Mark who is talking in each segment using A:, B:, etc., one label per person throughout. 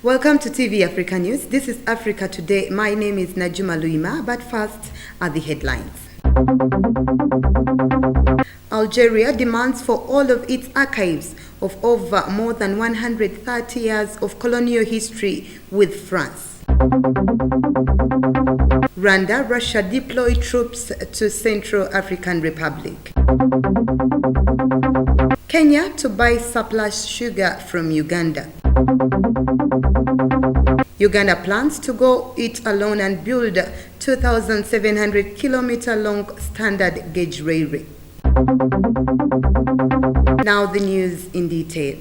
A: Welcome to TV Africa News. This is Africa Today. My name is Najuma Luima, but first are the headlines. Algeria demands for all of its archives of over more than 130 years of colonial history with France. Rwanda, Russia deploy troops to Central African Republic. Kenya to buy surplus sugar from Uganda. Uganda plans to go it alone and build 2,700 kilometer long standard gauge railway. Now the news in detail.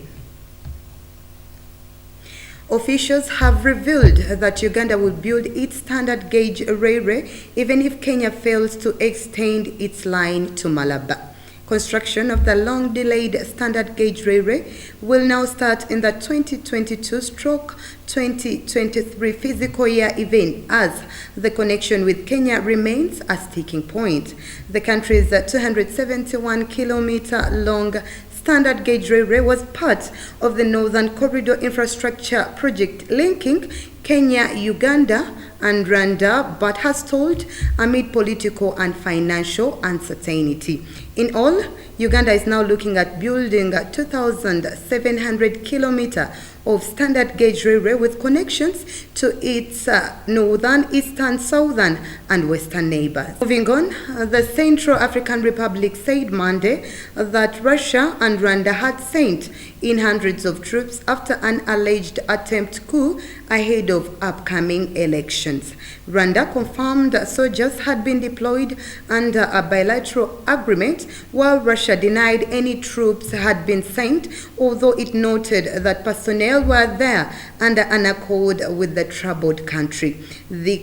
A: Officials have revealed that Uganda will build its standard gauge railway even if Kenya fails to extend its line to Malaba. Construction of the long-delayed standard gauge railway will now start in the 2022/2023 fiscal year event as the connection with Kenya remains a sticking point. The country's 271-kilometer long standard gauge railway was part of the Northern Corridor infrastructure project linking Kenya, Uganda, and Rwanda, but has stalled amid political and financial uncertainty. In all, Uganda is now looking at building a 2,700 kilometer of standard gauge railway with connections to its northern, eastern, southern, and western neighbors. Moving on, the Central African Republic said Monday that Russia and Rwanda had sent in hundreds of troops after an alleged attempt coup ahead of upcoming elections. Rwanda confirmed soldiers had been deployed under a bilateral agreement, while Russia denied any troops had been sent, although it noted that personnel were there under an accord with the troubled country. The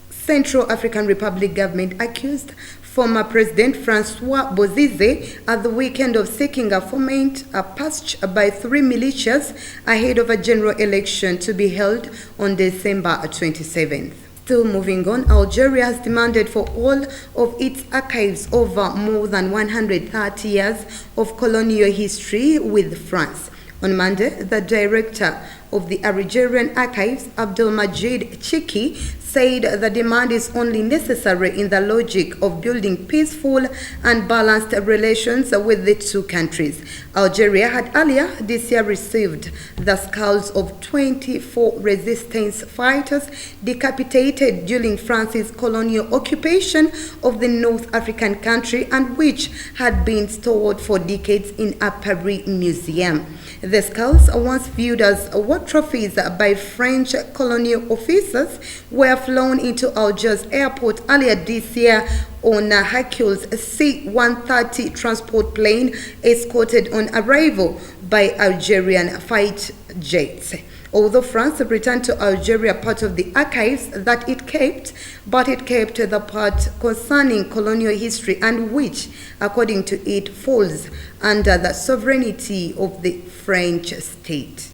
A: Central African Republic government accused former President Francois Bozize at the weekend of seeking a foment passed by 3 militias ahead of a general election to be held on December 27th. Still moving on, Algeria has demanded for all of its archives over more than 130 years of colonial history with France. On Monday, the director of the Algerian Archives, Abdelmajid Chiki, said the demand is only necessary in the logic of building peaceful and balanced relations with the two countries. Algeria had earlier this year received the skulls of 24 resistance fighters decapitated during France's colonial occupation of the North African country and which had been stored for decades in a Paris museum. The skulls, once viewed as war trophies by French colonial officers, were flown into Algiers airport earlier this year on a Hercules C-130 transport plane escorted on arrival by Algerian fighter jets. Although France returned to Algeria part of the archives that it kept, but it kept the part concerning colonial history and which, according to it, falls under the sovereignty of the French state.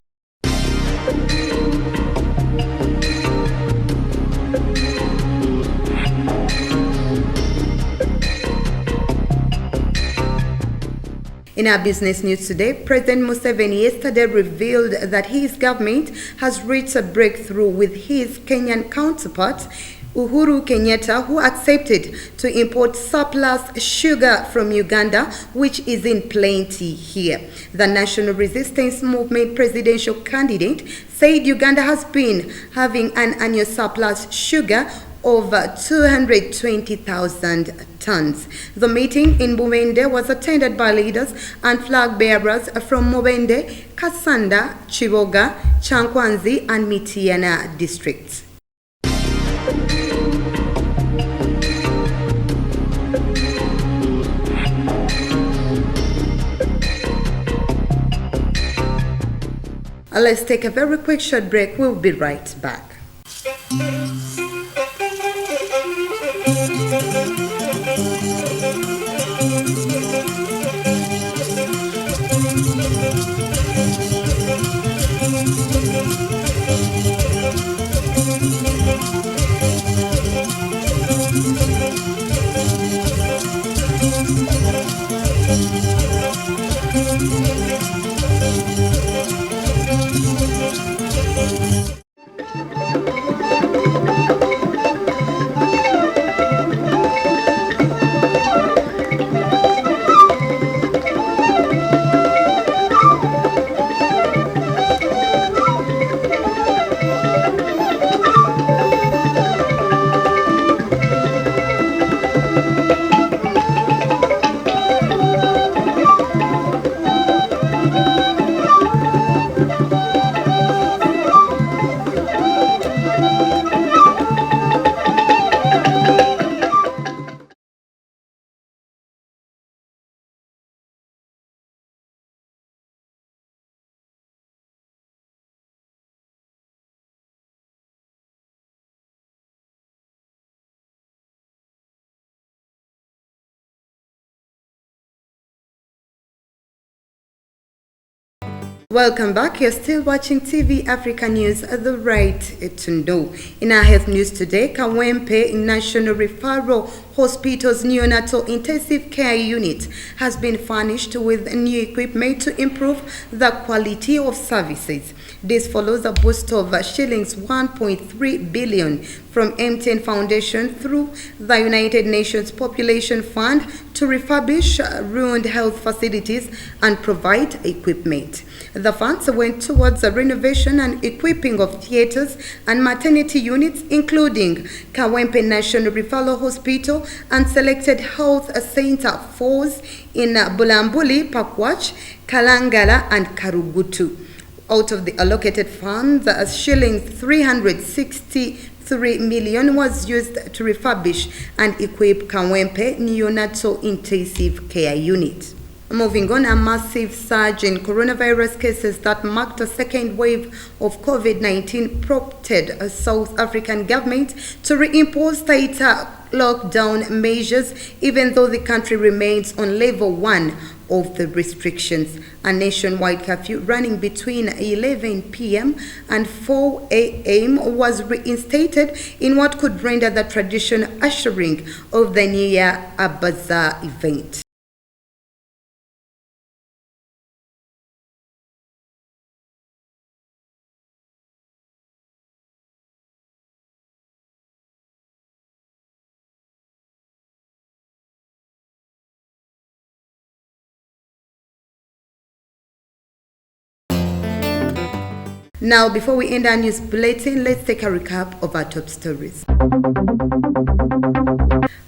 A: In our business news today, President Museveni yesterday revealed that his government has reached a breakthrough with his Kenyan counterpart, Uhuru Kenyatta, who accepted to import surplus sugar from Uganda, which is in plenty here. The National Resistance Movement presidential candidate said Uganda has been having an annual surplus sugar over 220,000 tons. The meeting in Mubende was attended by leaders and flag bearers from Mubende, Kasanda, Chiboga, Chankwanzi, and Mitiana districts. Let's take a very quick short break. We'll be right back. Welcome back. You're still watching TV Africa News at the right to know. In our health news today, Kawempe National Referral Hospital's neonatal intensive care unit has been furnished with new equipment to improve the quality of services. This follows a boost of shillings 1.3 billion from MTN Foundation through the United Nations Population Fund to refurbish ruined health facilities and provide equipment. The funds went towards the renovation and equipping of theaters and maternity units, including Kawempe National Referral Hospital and selected health center fours in Bulambuli, Pakwach, Kalangala, and Karugutu. Out of the allocated funds, shillings 363 million was used to refurbish and equip Kawempe Neonatal Intensive Care Unit. Moving on, a massive surge in coronavirus cases that marked a second wave of COVID-19 prompted a South African government to reimpose tighter lockdown measures, even though the country remains on level 1 of the restrictions. A nationwide curfew running between 11 p.m. and 4 a.m. was reinstated in what could render the traditional ushering of the New Year a bazaar event. Now, before we end our news bulletin, let's take a recap of our top stories.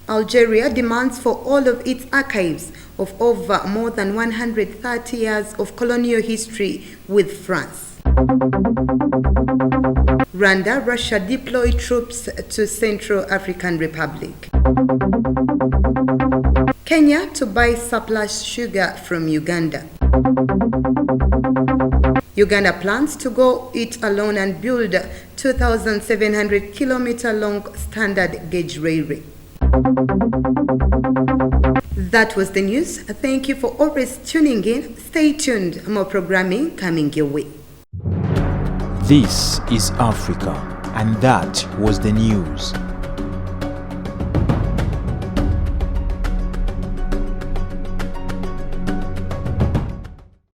A: Algeria demands for all of its archives of over more than 130 years of colonial history with France. Rwanda, Russia deploy troops to Central African Republic. Kenya to buy surplus sugar from Uganda. Uganda plans to go it alone and build 2,700-kilometer long standard gauge railway. That was the news. Thank you for always tuning in. Stay tuned. More programming coming your way.
B: This is Africa, and that was the news.